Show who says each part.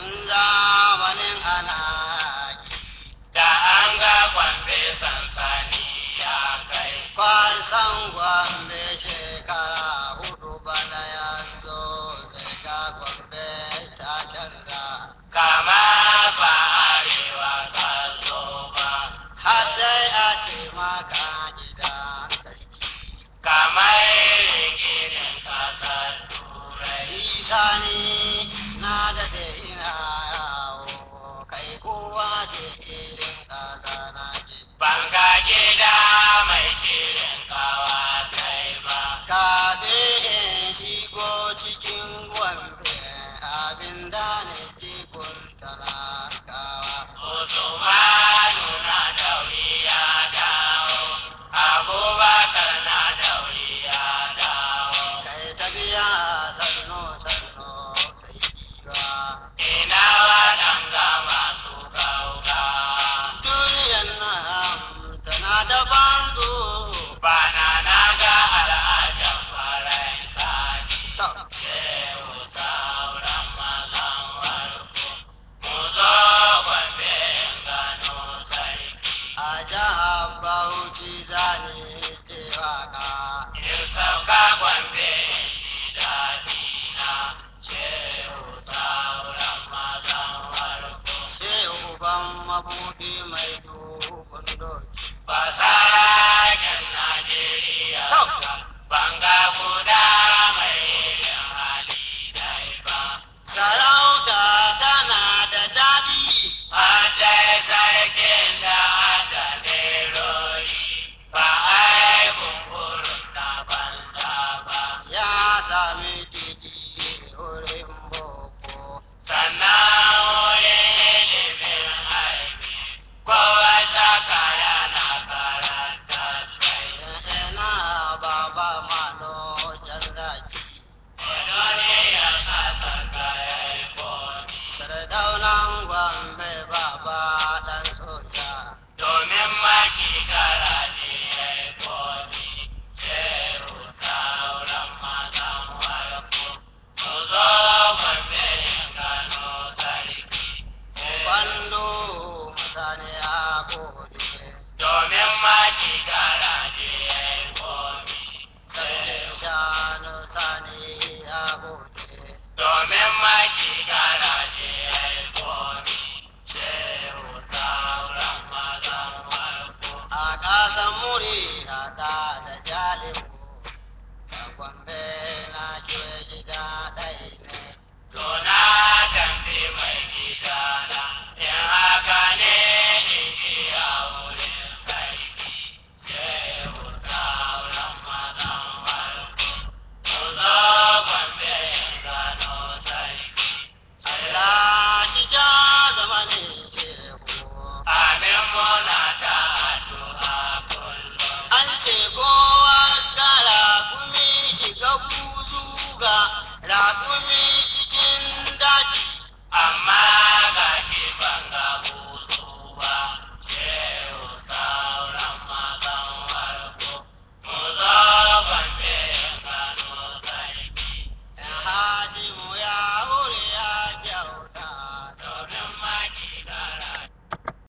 Speaker 1: tun zamanin ana
Speaker 2: da an ga Gombe sansani ya kai.
Speaker 1: kwasan Gombe shekara hudu bana yanzu zai ga Gombe ta canza.
Speaker 2: Kama ba arewa ka zo ba,
Speaker 1: Har sai a ce maka gidan sarki.
Speaker 2: kamar ginin ƙasar Turai.
Speaker 1: Isa ni na daɗe ina yawo, kai kowa ce ilin ƙasa na ji.
Speaker 2: Banga gida mai shirin kawa kai ba,
Speaker 1: Kafin in shigo cikin Gombe, abin da ne jikun talakawa.
Speaker 2: Usmanu na dauri ya dawo, Abubakar na dauri ya dawo.
Speaker 1: Kai tafiya sannu sannu sai giwa.
Speaker 2: Ina waɗanga masu gauga,
Speaker 1: Duniyan nan tana da banzo.
Speaker 2: bana na ga al'ajan Faransa ne.
Speaker 1: To,
Speaker 2: Shehu sauran mazan warko, mu zo Gombe gano sarki.
Speaker 1: a jihar Bauchi zane ce waka.
Speaker 2: In sauka Gombe ji daɗi na, Shehu sauran mazan warko.
Speaker 1: Sai uban mabuɗi mai dubun doki.
Speaker 2: Basaraken Najeriya, banga guda mai yin hali dai ba.
Speaker 1: Sarauta tana da daɗi.
Speaker 2: Adai sarkin da aka nerori, ba ai kumburin na banza ba.
Speaker 1: Ya sami digiri wurin boko.
Speaker 2: Sannan wurin ilimin aiki, kowa saka yana karanta sai.
Speaker 1: Ina baba malo jallaki.
Speaker 2: Odone ya kasa kayan komi,
Speaker 1: Sardaunan Gombe baba ɗan soja.
Speaker 2: domin maki garaje ya yi komi. Shehu sauran mazan warko, mu zo Gombe gano sarki.
Speaker 1: Bando masani a kodi.
Speaker 2: Domin maki gara